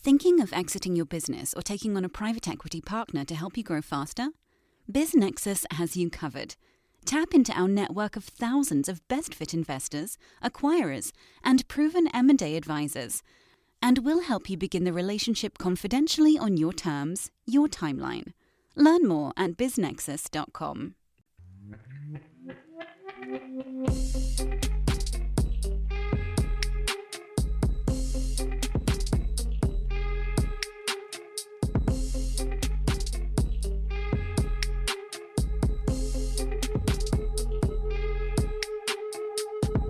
Thinking of exiting your business or taking on a private equity partner to help you grow faster? BizNexus has you covered. Tap into our network of thousands of best-fit investors, acquirers, and proven M&A advisors, and we'll help you begin the relationship confidentially on your terms, your timeline. Learn more at biznexus.com.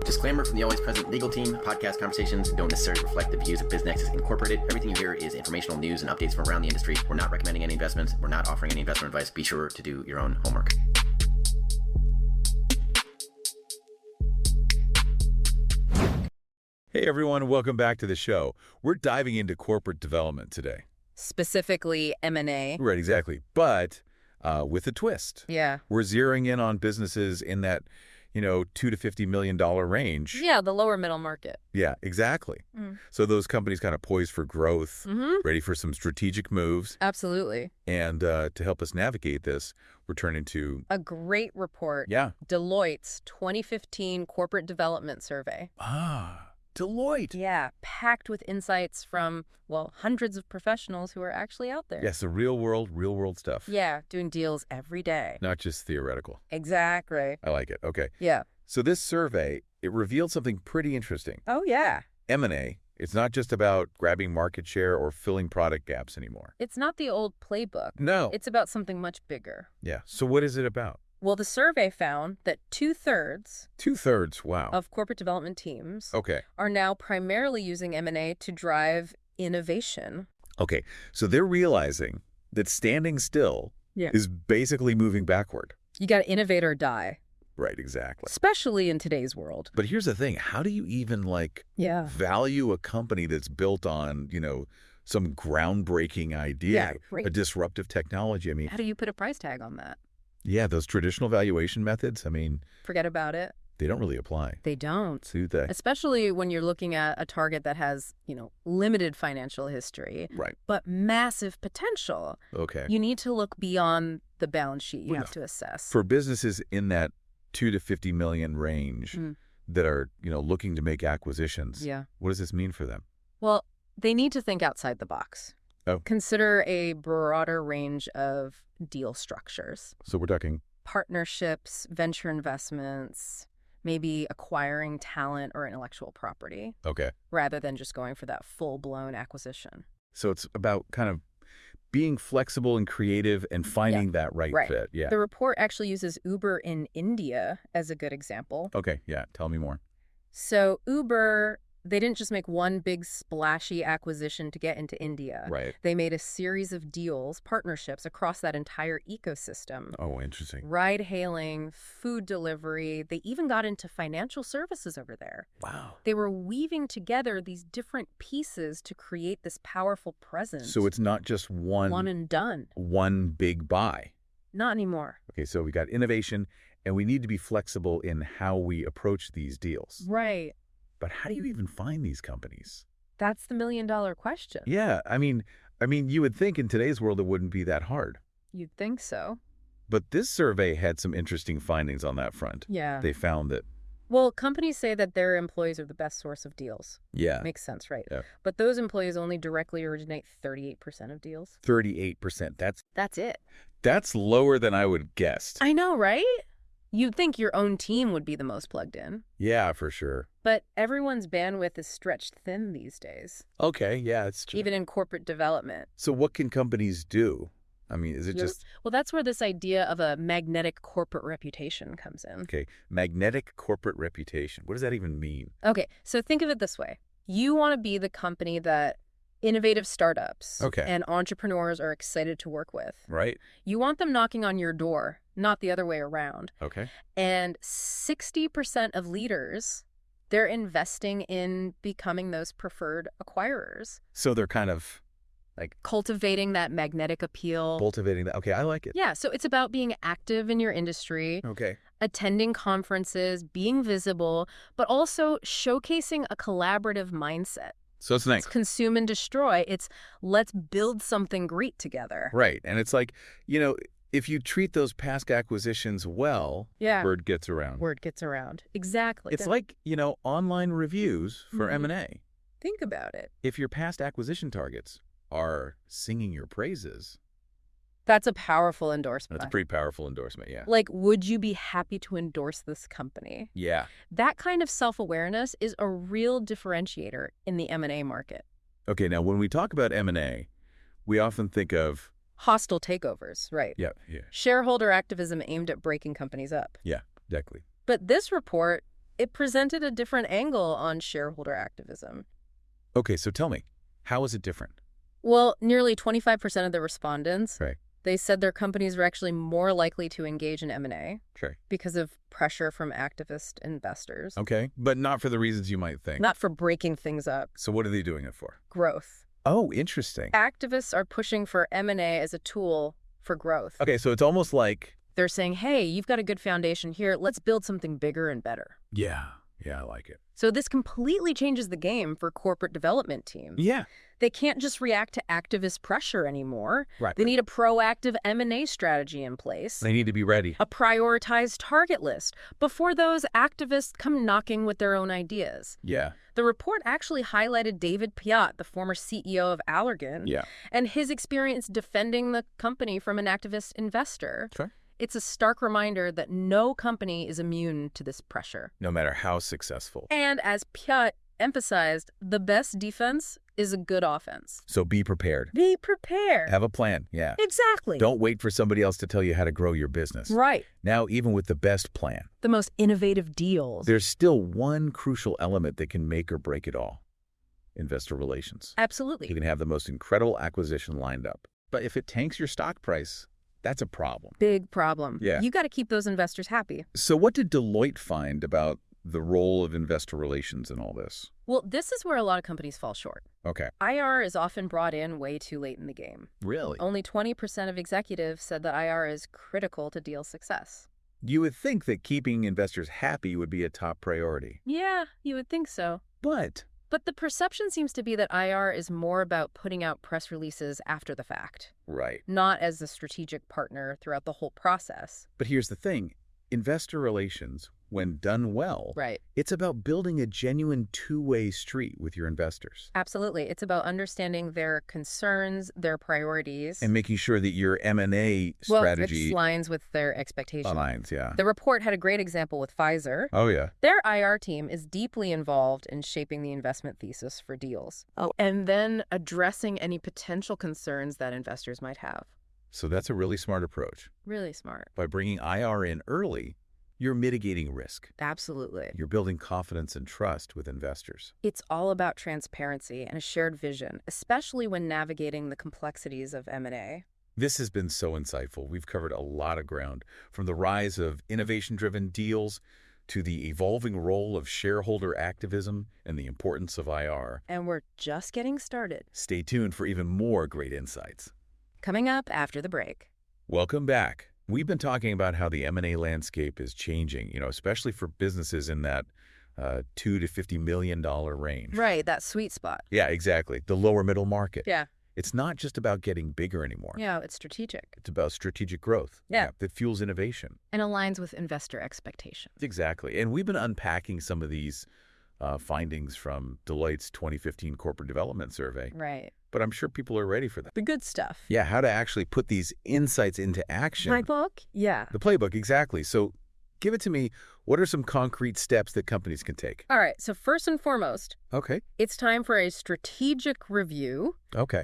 Disclaimer from the always present legal team. Podcast conversations don't necessarily reflect the views of BizNexus Incorporated. Everything you hear is informational news and updates from around the industry. We're not recommending any investments. We're not offering any investment advice. Be sure to do your own homework. Hey everyone, welcome back to the show. We're diving into corporate development today. Specifically M&A. Right, exactly. But with a twist. Yeah. We're zeroing in on businesses in that, $2 to $50 million range. Yeah, the lower middle market. Yeah, exactly. So those companies kind of poised for growth, ready for some strategic moves. Absolutely. And to help us navigate this, we're turning to a great report. Yeah. Deloitte's 2015 Corporate Development Survey. Deloitte. Yeah, packed with insights from, hundreds of professionals who are actually out there. Yes, the real world stuff. Yeah, doing deals every day. Not just theoretical. Exactly. I like it. Okay. Yeah. So this survey, it revealed something pretty interesting. Oh, yeah. M&A, it's not just about grabbing market share or filling product gaps anymore. It's not the old playbook. No. It's about something much bigger. Yeah. So what is it about? Well, the survey found that two-thirds Wow. of corporate development teams Okay. are now primarily using M&A to drive innovation. Okay. So they're realizing that standing still is basically moving backward. You got to innovate or die. Right, exactly. Especially in today's world. But here's the thing. How do you even, value a company that's built on, some groundbreaking idea, a disruptive technology? I mean, how do you put a price tag on that? Yeah, those traditional valuation methods, forget about it. They don't really apply. They don't. Do they? Especially when you're looking at a target that has, limited financial history. Right. But massive potential. Okay. You need to look beyond the balance sheet you have to assess. For businesses in that 2 to 50 million range that are, looking to make acquisitions, what does this mean for them? Well, they need to think outside the box. Oh. Consider a broader range of deal structures. So we're talking partnerships, venture investments, maybe acquiring talent or intellectual property. Okay. Rather than just going for that full-blown acquisition. So it's about kind of being flexible and creative and finding that right fit. Yeah. The report actually uses Uber in India as a good example. Okay. Yeah. Tell me more. So Uber, they didn't just make one big splashy acquisition to get into India. Right. They made a series of deals, partnerships across that entire ecosystem. Oh, interesting. Ride hailing, food delivery. They even got into financial services over there. Wow. They were weaving together these different pieces to create this powerful presence. So it's not just one and done. One big buy. Not anymore. Okay, so we got innovation, and we need to be flexible in how we approach these deals. Right. But how do you even find these companies? That's the million-dollar question. Yeah, I mean, you would think in today's world it wouldn't be that hard. You'd think so. But this survey had some interesting findings on that front. Yeah. They found that... Well, companies say that their employees are the best source of deals. Yeah. Makes sense, right? Yeah. But those employees only directly originate 38% of deals. 38%. That's it. That's lower than I would have guessed. I know, right? You'd think your own team would be the most plugged in. Yeah, for sure. But everyone's bandwidth is stretched thin these days. Okay, yeah, it's true. Even in corporate development. So what can companies do? I mean, is it just... Well, that's where this idea of a magnetic corporate reputation comes in. Okay, magnetic corporate reputation. What does that even mean? Okay, so think of it this way. You want to be the company that innovative startups and entrepreneurs are excited to work with. Right. You want them knocking on your door, not the other way around. Okay. And 60% of leaders, they're investing in becoming those preferred acquirers. So they're kind of like cultivating that magnetic appeal. Cultivating that. Okay, I like it. Yeah, so it's about being active in your industry. Okay. Attending conferences, being visible, but also showcasing a collaborative mindset. So it's nice. It's consume and destroy. It's let's build something great together. Right. And it's like, if you treat those past acquisitions well, word gets around. Word gets around. Exactly. It's like, online reviews for M&A. Think about it. If your past acquisition targets are singing your praises. That's a powerful endorsement. That's a pretty powerful endorsement, yeah. Like, would you be happy to endorse this company? Yeah. That kind of self-awareness is a real differentiator in the M&A market. Okay, now when we talk about M&A, we often think of hostile takeovers, right? Yeah. Shareholder activism aimed at breaking companies up. Yeah, exactly. But this report, it presented a different angle on shareholder activism. Okay, so tell me, how is it different? Well, nearly 25% of the respondents, right, they said their companies were actually more likely to engage in M&A because of pressure from activist investors. Okay, but not for the reasons you might think. Not for breaking things up. So what are they doing it for? Growth. Oh, interesting. Activists are pushing for M&A as a tool for growth. Okay, so it's almost like they're saying, hey, you've got a good foundation here. Let's build something bigger and better. Yeah, I like it. So this completely changes the game for corporate development teams. Yeah. They can't just react to activist pressure anymore. Right. They need a proactive M&A strategy in place. They need to be ready. A prioritized target list before those activists come knocking with their own ideas. Yeah. The report actually highlighted David Piott, the former CEO of Allergan, and his experience defending the company from an activist investor. Sure. It's a stark reminder that no company is immune to this pressure. No matter how successful. And as Piott emphasized, the best defense is a good offense. So be prepared. Be prepared. Have a plan, yeah. Exactly. Don't wait for somebody else to tell you how to grow your business. Right. Now, even with the best plan, the most innovative deals, there's still one crucial element that can make or break it all. Investor relations. Absolutely. You can have the most incredible acquisition lined up. But if it tanks your stock price, that's a problem. Big problem. Yeah. You got to keep those investors happy. So what did Deloitte find about the role of investor relations in all this? Well, this is where a lot of companies fall short. Okay. IR is often brought in way too late in the game. Really? Only 20% of executives said that IR is critical to deal success. You would think that keeping investors happy would be a top priority. Yeah, you would think so. But the perception seems to be that IR is more about putting out press releases after the fact. Right. Not as a strategic partner throughout the whole process. But here's the thing. Investor relations, when done well, it's about building a genuine two-way street with your investors. Absolutely. It's about understanding their concerns, their priorities. And making sure that your M&A strategy aligns with their expectations. Aligns, yeah. The report had a great example with Pfizer. Oh, yeah. Their IR team is deeply involved in shaping the investment thesis for deals. Oh, and then addressing any potential concerns that investors might have. So that's a really smart approach. Really smart. By bringing IR in early, you're mitigating risk. Absolutely. You're building confidence and trust with investors. It's all about transparency and a shared vision, especially when navigating the complexities of M&A. This has been so insightful. We've covered a lot of ground, from the rise of innovation-driven deals to the evolving role of shareholder activism and the importance of IR. And we're just getting started. Stay tuned for even more great insights. Coming up after the break. Welcome back. We've been talking about how the M&A landscape is changing, especially for businesses in that $2 to $50 million range. Right, that sweet spot. Yeah, exactly. The lower middle market. Yeah. It's not just about getting bigger anymore. Yeah, it's strategic. It's about strategic growth. Yeah. That fuels innovation. And aligns with investor expectations. Exactly. And we've been unpacking some of these findings from Deloitte's 2015 Corporate Development Survey. Right. But I'm sure people are ready for that. The good stuff. Yeah, how to actually put these insights into action. Playbook? Yeah. The playbook, exactly. So give it to me. What are some concrete steps that companies can take? All right. So first and foremost, it's time for a strategic review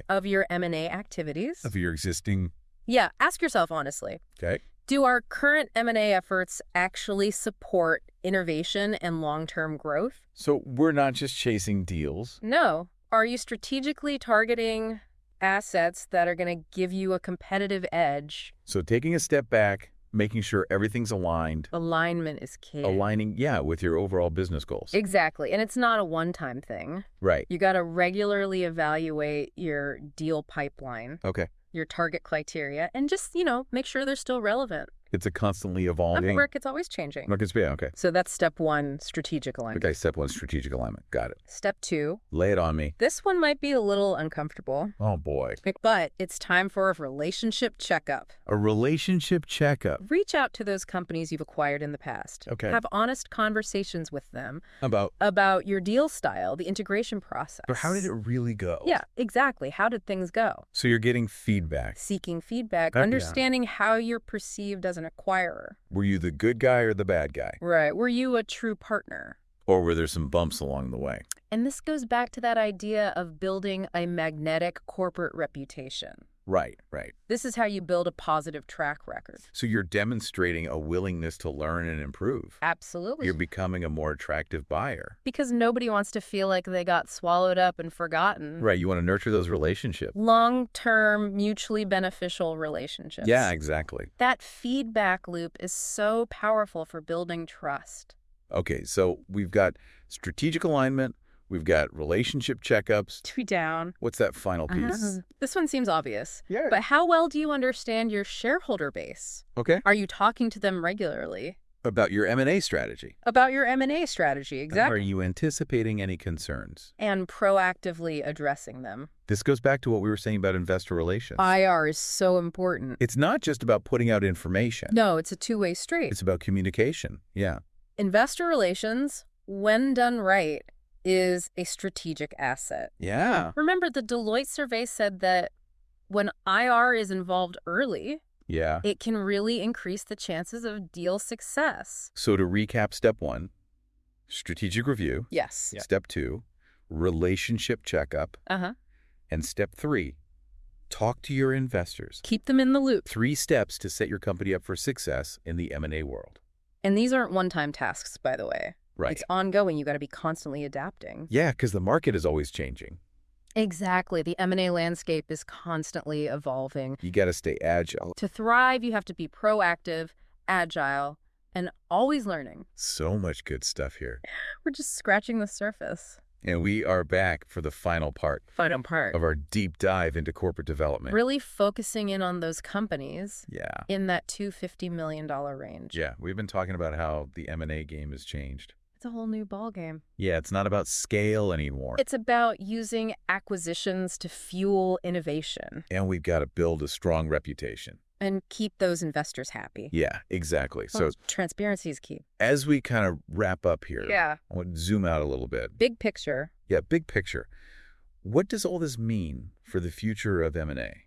of your M&A activities. Of your existing... Yeah. Ask yourself honestly. Okay. Do our current M&A efforts actually support innovation and long-term growth? So we're not just chasing deals. No. Are you strategically targeting assets that are going to give you a competitive edge? So taking a step back, making sure everything's aligned. Alignment is key. Aligning, with your overall business goals. Exactly. And it's not a one-time thing. Right. You got to regularly evaluate your deal pipeline. Okay. Your target criteria, and just, make sure they're still relevant. It's a constantly A evolving. framework, it's always changing. Okay. So that's step 1, strategic alignment. Okay, step 1, strategic alignment. Got it. Step 2, Lay it on me. this one might be a little uncomfortable, Oh, boy. but it's time for a relationship checkup. A relationship checkup. Reach out to those companies you've acquired in the past. Okay. Have honest conversations with them About your deal style, the integration process. so how did it really go? Yeah, exactly. How did things go? So you're getting feedback. Seeking feedback, Yeah. understanding how you're perceived as an acquirer. Were you the good guy or the bad guy? Right. Were you a true partner? Or were there some bumps along the way? And this goes back to that idea of building a magnetic corporate reputation. Right. This is how you build a positive track record. So you're demonstrating a willingness to learn and improve. Absolutely. You're becoming a more attractive buyer. Because nobody wants to feel like they got swallowed up and forgotten. Right. You want to nurture those relationships. Long-term, mutually beneficial relationships. Yeah, exactly. That feedback loop is so powerful for building trust. Okay, so we've got strategic alignment. We've got relationship checkups. 2 down. What's that final piece? This one seems obvious. Yeah. But how well do you understand your shareholder base? Okay. Are you talking to them regularly? About your M&A strategy. About your M&A strategy, exactly. Are you anticipating any concerns? And proactively addressing them. This goes back to what we were saying about investor relations. IR is so important. It's not just about putting out information. No, it's a two-way street. It's about communication. Yeah. Investor relations, when done right, is a strategic asset. Yeah. Remember, the Deloitte survey said that when IR is involved early, Yeah. it can really increase the chances of deal success. So to recap, step 1, strategic review. Yes. Step 2, relationship checkup. Uh-huh. And step 3, talk to your investors. Keep them in the loop. 3 steps to set your company up for success in the M&A world. And these aren't one-time tasks, by the way. Right. It's ongoing. You got to be constantly adapting. Yeah, because the market is always changing. Exactly. The M&A landscape is constantly evolving. You got to stay agile. To thrive, you have to be proactive, agile, and always learning. So much good stuff here. We're just scratching the surface. And we are back for the final part of our deep dive into corporate development. Really focusing in on those companies Yeah. in that $250 million range. Yeah, we've been talking about how the M&A game has changed. It's a whole new ballgame. Yeah, it's not about scale anymore. It's about using acquisitions to fuel innovation And we've got to build a strong reputation. and keep those investors happy. Yeah, exactly. So Transparency is key. as we kind of wrap up here, Yeah. I want to zoom out a little bit. Big picture. Yeah, big picture. What does all this mean for the future of M&A?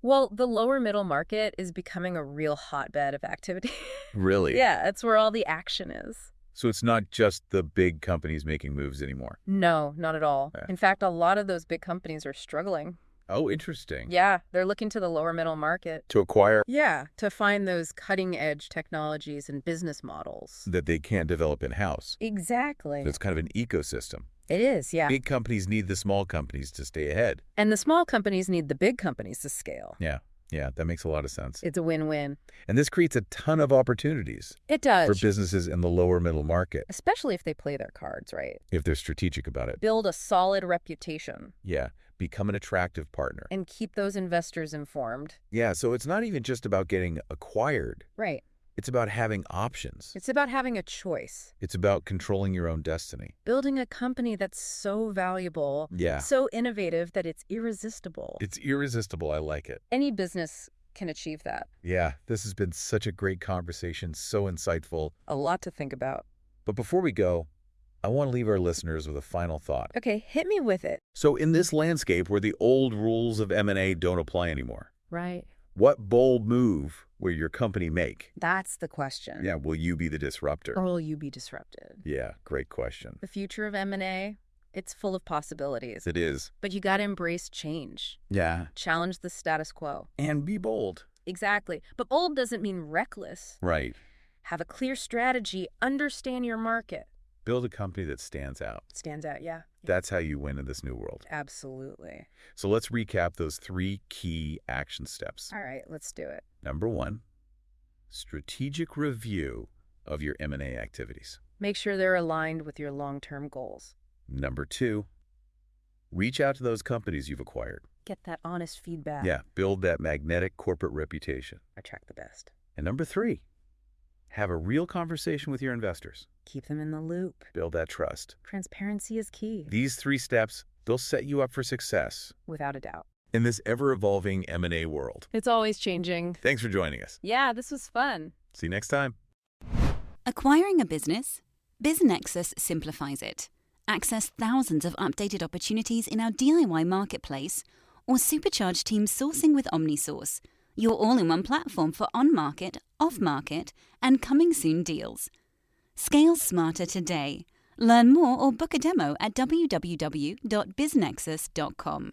Well, the lower middle market is becoming a real hotbed of activity. Really? Yeah, that's where all the action is. So it's not just the big companies making moves anymore. No, not at all. Yeah. In fact, a lot of those big companies are struggling. Oh, interesting. Yeah, they're looking to the lower middle market. To acquire Yeah, to find those cutting-edge technologies and business models. that they can't develop in-house. Exactly. It's kind of an ecosystem. It is, yeah. Big companies need the small companies to stay ahead. And the small companies need the big companies to scale. Yeah, that makes a lot of sense. It's a win-win. And this creates a ton of opportunities It does. for businesses in the lower middle market Especially if they play their cards right. if they're strategic about it. Build a solid reputation Yeah, become an attractive partner. and keep those investors informed. Yeah, so it's not even just about getting acquired. Right. It's about having options. It's about having a choice. It's about controlling your own destiny. Building a company that's so valuable, Yeah. so innovative that it's irresistible. It's irresistible. I like it. Any business can achieve that. Yeah, this has been such a great conversation, so insightful. A lot to think about. But before we go, I want to leave our listeners with a final thought. Okay, hit me with it. So in this landscape where the old rules of M&A don't apply anymore, Right. what bold move will your company make? That's the question. Yeah, will you be the disruptor? Or will you be disrupted? Yeah, great question. The future of M&A, it's full of possibilities. It is. But you got to embrace change. Yeah. Challenge the status quo. And be bold. Exactly. But bold doesn't mean reckless. Right. Have a clear strategy. Understand your market. Build a company that stands out. Stands out, yeah. That's how you win in this new world. Absolutely. So let's recap those 3 key action steps. All right, let's do it. Number 1, strategic review of your M&A activities. Make sure they're aligned with your long-term goals. Number 2, reach out to those companies you've acquired. Get that honest feedback. Yeah, build that magnetic corporate reputation. Attract the best. And number 3, have a real conversation with your investors. Keep them in the loop. Build that trust. Transparency is key. These 3 steps, they'll set you up for success Without a doubt. in this ever-evolving M&A world. It's always changing. Thanks for joining us. Yeah, this was fun. See you next time. Acquiring a business? BizNexus simplifies it. Access thousands of updated opportunities in our DIY marketplace or supercharge team sourcing with OmniSource, your all-in-one platform for on-market, off-market, and coming-soon deals. Scale smarter today. Learn more or book a demo at www.biznexus.com.